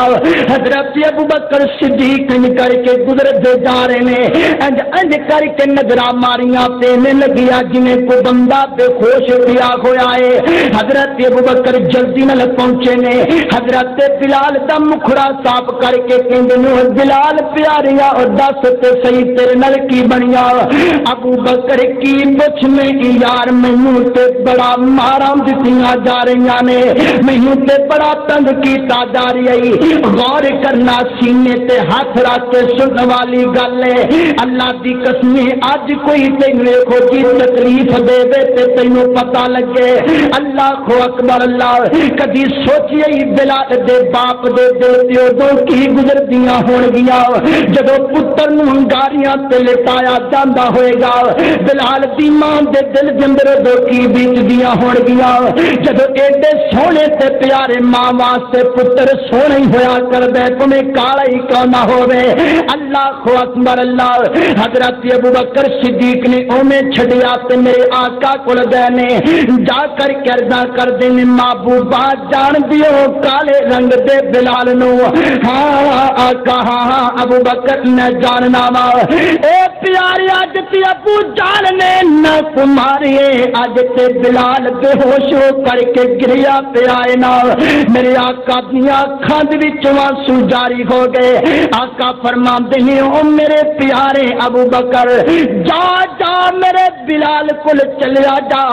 A: حضرت ابوبکر صدیق کر کے گزر دے جا رہے نے انج کر کے نظراں ماریاں تے نے لگیا جویں کوئی بندہ بے ہوش پیا ہویا ہے حضرت ابوبکر جلدی نال پہنچے نے حضرت بلال دا مکھڑا صاف کر کے کہندے نے بلال پیاریا اور دس تے صحیح تیرے نال کی بنیا ابوبکر کی پوچھ میں یار مینوں تے بڑا ماراں دتیاں جا رہیاں نے مینوں تے بڑا تنگ کیتا جا رہی ہے غور کرنا سینے تے ہاتھ رکھ کے سن والی گل ہے اللہ دی قسم اج کوئی تینوں دیکھو جی تکلیف دے دے تے تینوں پتہ لگے اللہ اکبر اللہ کدی سوچیا ہی بلال دے باپ دے تے اودوں کی گزردیاں ہون گیاں جدوں پتر نوں انگاریاں تے لٹایا جاندا ہوئے گا بلال دی ماں دے دل دے اندر دو کی بیتدیاں ہون گیاں جدوں ایڈے سونے تے پیارے ماں واسطے پتر سونا ہی ہویا کردے تمہیں کالا ہی کیوں نہ ہوے اللہ اکبر اللہ حضرت ابوبکر صدیق نے اوویں چھڈیا تے میرے آقا کول گئے نے جا کر کردا کردے نے محبوبہ جان دیو کالے رنگ دے بلال نو ہاں آقا ہاں ابوبکر نے جاننا وا اے پیارے اج تے ابو جال نے نہ کماریے اج تے بلال بے ہوش ہو کر کے گریا پہ آئے نا میرے آقا دیاں اکھاں دے وچ آنسو جاری ہو گئے آقا فرماندے ہیں او میرے پیارے ابوبکر جا جا میرے بلال کول چلیا جا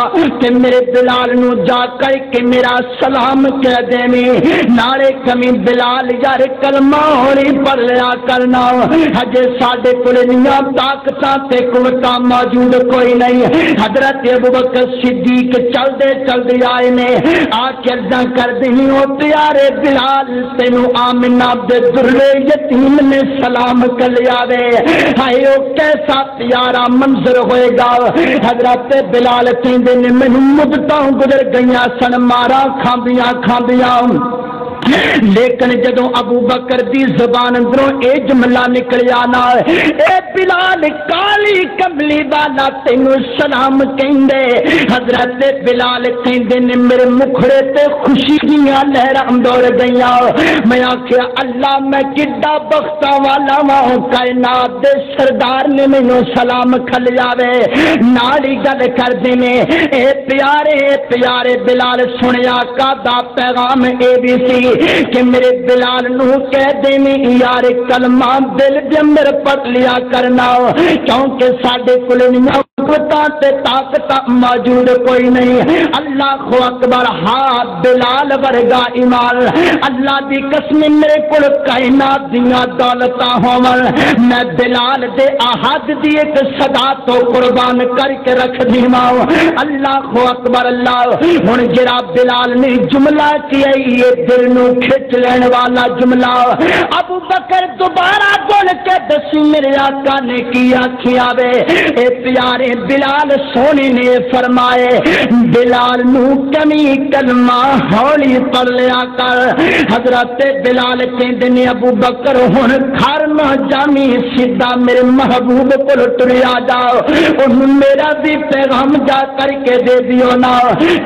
A: تے میرے بلال نو جا کر کے میرا سلام کہہ دیویں نالے کمی بلال یار کلمہ ہوری پڑھ لیا کرنا ہجے ساڈے کول نیاں طاقتاں تے قوتاں موجود کوئی نہیں حضرت ابوبکر صدیق چلدے آئے نے آ کے عرضاں کردے ہیں او پیارے بلال تینوں آمنہ دے درے یتیم نے سلام کر لیا وے ہائے او کیسا پیارا منظر ہوئے گا حضرت بلال کہندے نے مینوں مدتاں گزر گئیاں سن مارا کھاندیاں لیکن جدوں ابو بکر دی زبان اندروں اے جملہ نکلیا نا اے بلال کالی کملی والا تینوں سلام کہندے حضرت بلال کہندے نے میرے مکھڑے تے خوشی دیاں لہراں دوڑ گئیاں میں آکھیا اللہ میں کڈا بختاں والا واں کائنات دے سردار نے مینوں سلام کھلیا وے نالی گل کردے نے اے پیارے بلال سنیا کا دا پیغام اے بی سی کہ میرے بلال نو کہہ دینے یار کلمہ دل دے اندر پڑھ لیا کرنا کیونکہ ساڈے کول نہیں تے طاقت موجود کوئی نہیں. اللہ اکبر. ہاں بلال ورگا ایمان. اللہ دی قسم میرے کول کائنات دیاں دولتاں ہون میں بلال دے احد دی ایک صدا تو قربان کر کے رکھ دیواں. اللہ اکبر. اللہ ہن جڑا بلال نے جملہ کیا یہ دل نو کھچ لین والا جملہ ابو بکر دوبارہ بول کے دسی میرے آقا نے کی آکھیا وے. اے پیارے بلال سونے نے فرمائے بلال نو کمی کلمہ ہولی پڑھ لیا کر. حضرت بلال کہندے نے ابو بکر ہن گھر نہ جامی سیدھا میرے محبوب کول ٹریا جاؤ انہوں میرا بھی پیغام جا کر کے دے دیو نا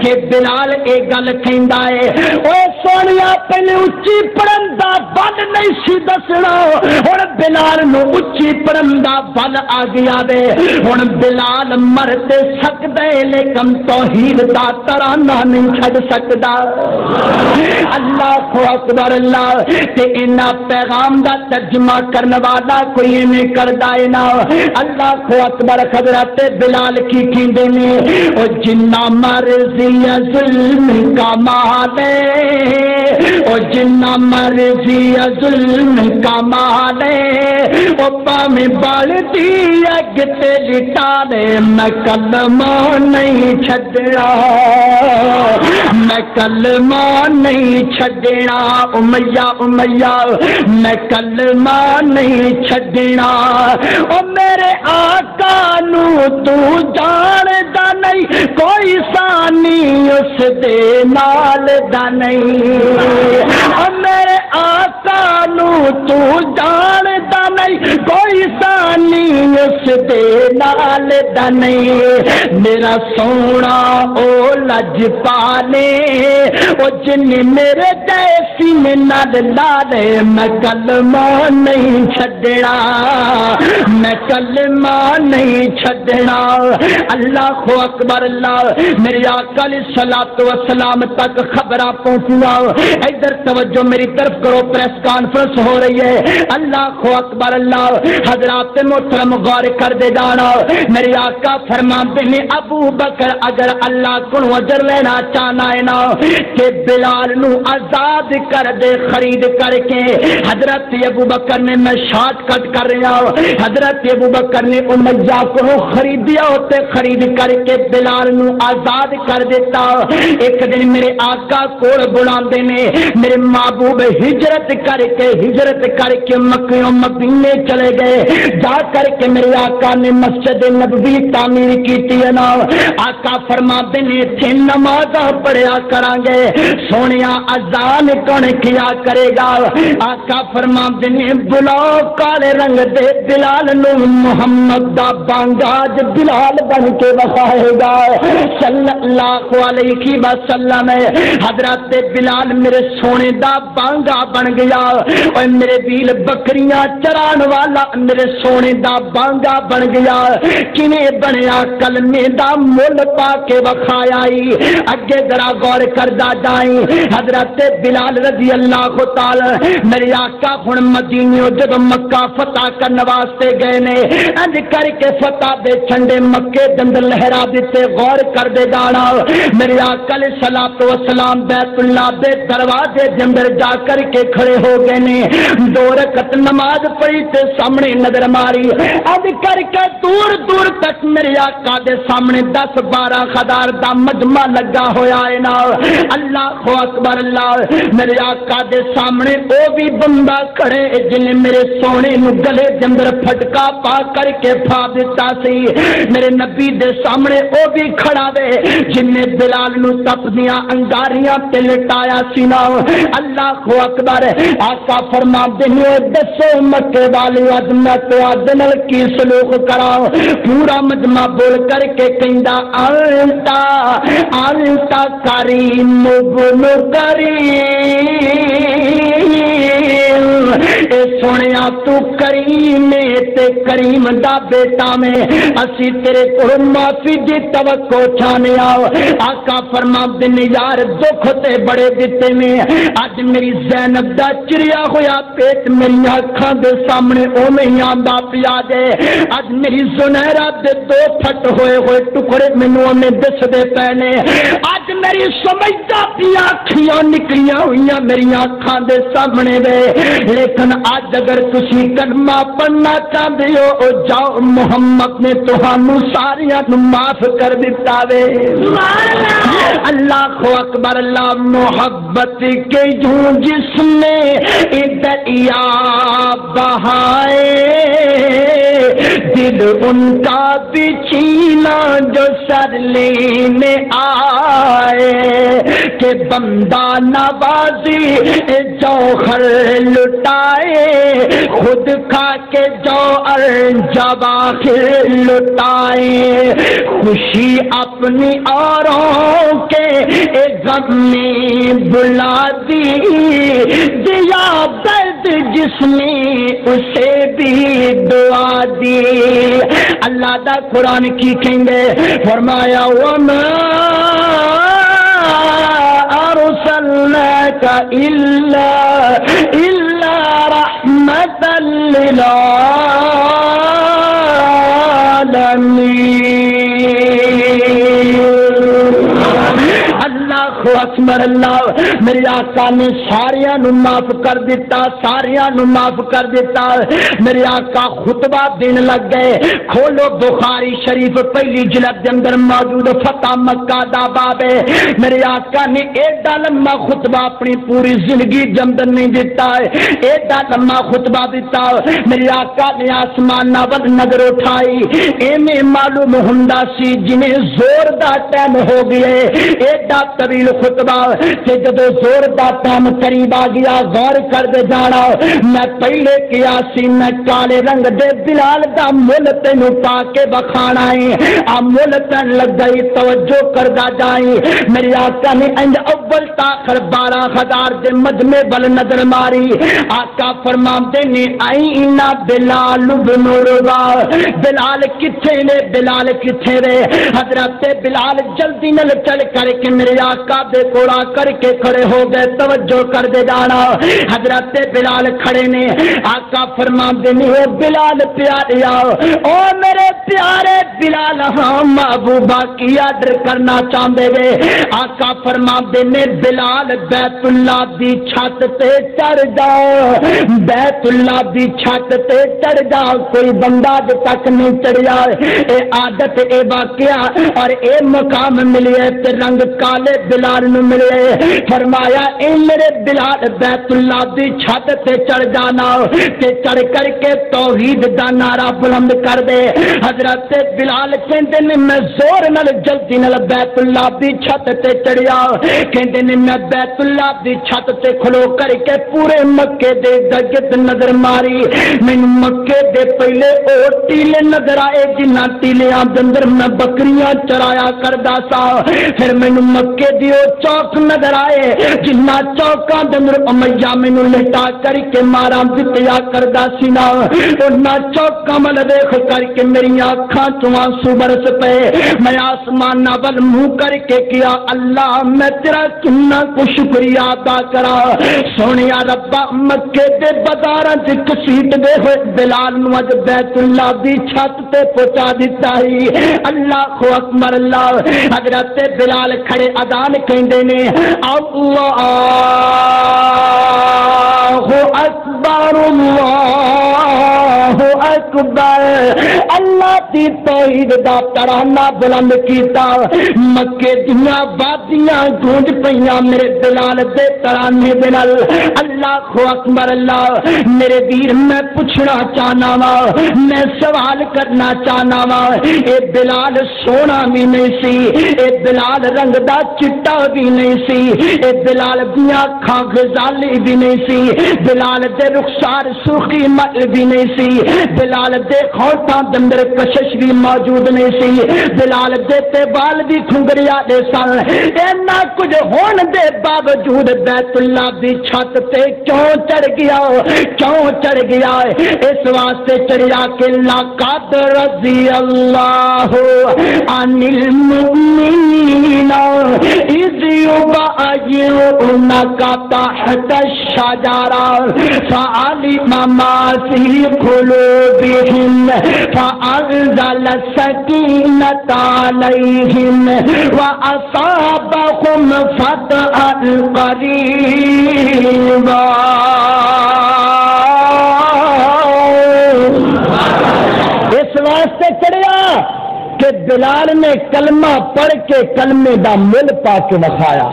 A: کہ بلال اے گل کہندا ہے او سونیا پہلے اچھی پڑھن دا بل نہیں سی دسنا ہن بلال نو اچھی پڑھن دا بل آ گیا وے. ہن بلال مر تے سکدا ہے لیکن توحید دا ترانہ نہیں چھڈ سکدا. اللہ اکبر. اللہ تے انہاں پیغام دا ترجمہ کرن والا کوئی نہیں کردا ہے نا. اللہ اکبر. حضرت بلال کی کہندے نے او جنہ مرضی ظلم کا مالے او جنہ مرضی ظلم کا مالے او پاویں بالٹی اگ تے لٹا دے میں کلمہ نہیں چھڈنا میں کلمہ نہیں چھڈنا. امیہ امیہ میں کلمہ نہیں چھڈنا. او میرے آقا نو تو جاندا نہیں کوئی ثانی اس دے نال دا نہیں. او میرے آقا نو تو جاندا نہیں کوئی ثانی اس دے نال دا نہیں. میرا سونا او لج پالے او جن میرے جیسی میں نال لالے میں کلمہ نہیں چھڈنا میں کلمہ نہیں چھڈنا. اللہ اکبر. اللہ میری آقا علیہ الصلوۃ والسلام تک خبراں پہنچیاں. ادھر توجہ میری طرف کرو پریس کانفرنس ہو رہی ہے. اللہ اکبر. اللہ حضرات محترم غور کر دے جانا میری آقا فرماتے ہیں ابو بکر اگر اللہ کو اجر لینا چاہنا ہے نا کہ بلال نو آزاد کر دے خرید کر کے. حضرت ابو بکر نے میں شارٹ کٹ کر رہا ہوں حضرت ابو بکر نے امیہ کو خریدیا ہوتے خرید کر کے بلال نو آزاد کر دیتا. ایک دن میرے آقا کول بلاندے نے میرے محبوب ہجرت کر کے مکہ مدینے چلے گئے. جا کر کے میرے آقا نے مسجد نبوی تعمیر کی نا. آقا فرماتے نے تھے نماز پڑھیا کریں گے سونیا اذان کون کیا کرے گا. آقا فرماتے نے بلاؤ کالے رنگ دے بلال نو محمد دا بانگاج بلال بن کے بخائے گا صلی اللہ علیہ وسلم. حضرت بلال میرے سونے دا بانگا بن گیا اور میرے بیل بکریاں چران والا میرے سونے دا بانگا بن گیا. کنے بنیا کلمے دا مول پا کے وکھایا. اگے ذرا غور کردا جائیں. حضرت بلال رضی اللہ تعالی میرے آقا ہن مدینے جب مکہ فتح کرنے واسطے گئے نے انج کر کے فتح دے چھنڈے مکے دے اندر لہرا دیتے. غور کر دے جانا میرے آقا علیہ الصلوۃ والسلام بیت اللہ دے دروازے دے اندر جا کر کے کھڑے ہو گئے نے. 2 رکعت نماز پڑھی تے سامنے نظر ماری. انج کر کے دور دور تک میرے آقا دے سامنے 10-12 ہزار دا مجمع لگا ہویا ہے نا. اللہ اکبر. اللہ میرے آقا دے سامنے او بھی بندہ کھڑے جن میرے سونے نو گلے دے اندر پھٹکا پا کر کے پھا دیتا سی. میرے نبی دے سامنے او بھی کھڑا وے جن نے بلال نو تپدیاں انگاریاں تے لٹایا سی نا. اللہ اکبر. آقا فرماتے ہیں دسو مکے والی عظمت عدل کی سلوک کرا. پورا مجمع بول کر کے کہندا انتا انتا کریم بن کریم اے سونیا تو کریم تے کریم دا بیٹا میں اسی تیرے کو معافی دی توقع چاہنے آؤ آقا فرما دن یار دکھ تے بڑے دیتے میں اج میری زینب دا چریا ہویا پیٹ میری آنکھاں دے سامنے او نہیں آندا پیا دے اج میری زنیرہ دے دو پھٹ ہوئے ٹکڑے مینوں نے دس دے پہنے اج میری سمجھدا پیا اکھیاں نکلیاں ہوئیاں میری آنکھاں دے سامنے دے لیکن اج اگر تسی کلمہ پڑھنا چاہتے ہو او جاؤ محمد نے تہانوں ساریاں نوں معاف کر دیتا وے اللہ اکبر اللہ محبت کے جوں جس نے دریا بہائے دل ان کا بچینا جو سر لینے آئے کہ بندہ نوازی جوہر لٹائے خود کھا کے جوہر جواہر لٹائے خوشی اپنی اوروں کے غم میں بلا دی دیا درد جس نے اسے بھی دعا دی اللہ دا قرآن کی کہیں فرمایا وما ارسلناک الا رحمۃ للعالمین اللہ اکبر اللہ میرے آقا نے ساریاں نو معاف کر دیتا ساریاں نو معاف کر دیتا میرے آقا خطبہ دین لگ گئے کھولو بخاری شریف پہلی جلد کے اندر موجود فتح مکہ دا باب ہے میرے آقا نے ایڈا لمبا خطبہ اپنی پوری زندگی جمدن نہیں دیتا ہے ایڈا لمبا خطبہ دیتا میرے آقا نے آسمان ناول نظر اٹھائی ایمیں معلوم ہندا سی جنہیں زور دا ٹائم ہو گئے ایڈا طویل خطبہ کہ جب زور دا ٹائم قریب آ گیا غور کر دے جانا میں پہلے کیا سی میں کالے رنگ دے بلال دا مل تینوں پا کے بخانا ہے آ مل تین لگ گئی توجہ کر دا جائیں میری آقا نے انج اول تاخر 12,000 دے مجمع بل نظر ماری آقا فرمام دینے آئینا بلال بن ربا بلال کتھے نے بلال کتھے رے حضرت بلال جلدی نل چل کر کے میرے آقا دے کوڑا کر کے کھڑے ہو گئے توجہ کر دے جانا حضرت بلال کھڑے نے آقا فرمان دینے ہو بلال پیارے آؤ او میرے پیارے بلال ہاں محبوبہ کی آڈر کرنا چاہتے گے آقا فرمان دینے بلال بیت اللہ دی چھت تے چڑھ جاؤ بیت اللہ دی چھت تے چڑھ جاؤ کوئی بندہ تک نہیں چڑھیا اے عادت اے واقعہ اور اے مقام ملے تے رنگ کالے بلال نو ملے فرمایا اے میرے بلال بیت اللہ دی چھت تے چڑھ جانا تے چڑھ کر کے توحید دا نعرہ بلند کر دے حضرت بلال کہندے نے میں زور نال جلدی نال بیت اللہ دی چھت تے چڑھیا کہندے نے میں بیت اللہ دی چھت تے کھلو کر کے پورے مکے دے گرد نظر ماری میں مکے دے پہلے او ٹیلے نظر آئے جنہ ٹیلیاں دے اندر میں بکریاں چرایا کردا سا پھر میں مکے دی او چوک نظر آئے جنہ چوکاں دے اندر امیہ مینوں لٹا کر کے مارا دتیا کردا سی نا انہاں چوکاں ول دیکھ کر کے میری آنکھاں چوں آنسو برس پے میں آسمان نال منہ کر کے کیا اللہ میں تیرا کتنا کو شکریہ ادا کرا سونیا ربا مکے دے بازاراں وچ کسیٹ دے ہوئے بلال نوں اج بیت اللہ دی چھت تے پہنچا دتا ہی اللہ اکبر اللہ حضرت بلال کھڑے اذان کہندے نے اللہ اکبر اللہ اکبر اللہ دی توحید دا ترانہ بلند کیتا مکے دیاں وادیاں گونج پیاں میرے بلال دے ترانے دے نال اللہ اکبر اللہ میرے ویر میں پوچھنا چاہنا وا میں سوال کرنا چاہنا وا اے بلال سونا بھی نہیں سی اے بلال رنگ دا چٹا بھی نہیں سی اے بلال دیاں اکھاں غزالی بھی نہیں سی بلال دے رخسار سرخی مل بھی نہیں سی بلال دے ہوٹاں دے اندر کشش بھی موجود نہیں سی، بلال دے تے بال بھی کھنگریا دے سن، اینا کچھ ہون دے باوجود بیت اللہ دی چھت تے کیوں چڑھ گیا، کیوں چڑھ گیا ہے؟ اس واسطے چڑھیا کہ لقد رضی اللہ عن المؤمنین اذ یبایعونک تحت الشجرہ فعلم ما فی قلوبہم فانزل السکینۃ علیہم واصابہم فتحا قریبا۔ اس واسطے چڑھیا کہ بلال نے کلمہ پڑھ کے کلمے دا مل پا کے وکھایا،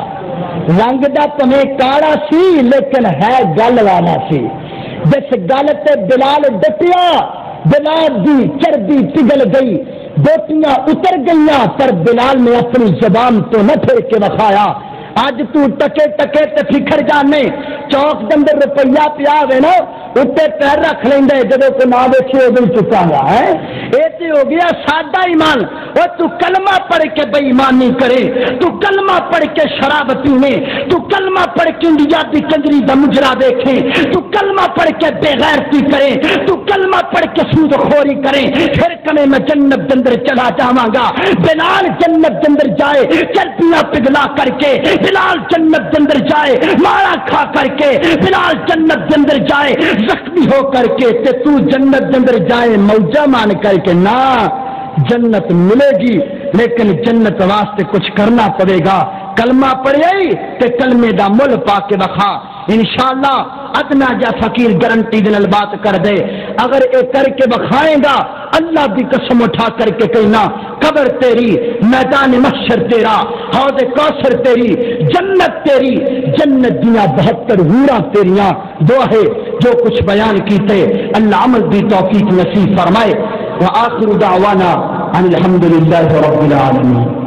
A: رنگ دا تمہیں کاڑا سی لیکن ہے گل والا سی، جس گل تے بلال ڈٹیا بلال دی چربی پگھل گئی، بوٹیاں اتر گئیاں، پر بلال نے اپنی زبان تو نہ پھیر کے وکھایا۔ اج تو ٹکے ٹکے تے پھکھڑ جانے، چوک دے اندر روپیہ پیا ہوے نا اتنے پیر رکھ لیندے، جدوں کوئی نہ ویکھے ادوں چکا گا ہے، اے تے ہو گیا سادہ ایمان۔ او تو کلمہ پڑھ کے بے ایمانی کرے، تو کلمہ پڑھ کے شراب پینے، تو کلمہ پڑھ کے انڈیا دی کنجری دا مجرا دیکھے، تو کلمہ پڑھ کے بے غیرتی کرے، تو کلمہ پڑھ کے سود خوری کرے، پھر کنے میں جنت دے اندر چلا جاواں گا۔ بلال جنت دے اندر جائے چربیاں پگھلا کر کے، بلال جنت دے اندر جائے مارا کھا کر کے، بلال جنت دے اندر جائے زخمی ہو کر کے، تے تو جنت دے اندر جائے موجہ مان کر کے، نہ جنت ملے گی لیکن جنت واسطے کچھ کرنا پڑے گا۔ کلمہ پڑھے تے کلمے دا مل پا کے بخا، انشاءاللہ ادنا جا فقیر گارنٹی دے نال بات کر دے، اگر اے کر کے بخائے گا اللہ دی قسم اٹھا کر کے کہنا قبر تیری، میدان محشر تیرا، حوض کوثر تیری، جنت تیری، جنت دیاں 72 حوراں تیریاں۔ دعا ہے جو کچھ بیان کیتے اللہ عمل دی توفیق نصیب فرمائے۔ وآخر دعوانا ان الحمد للہ رب العالمین۔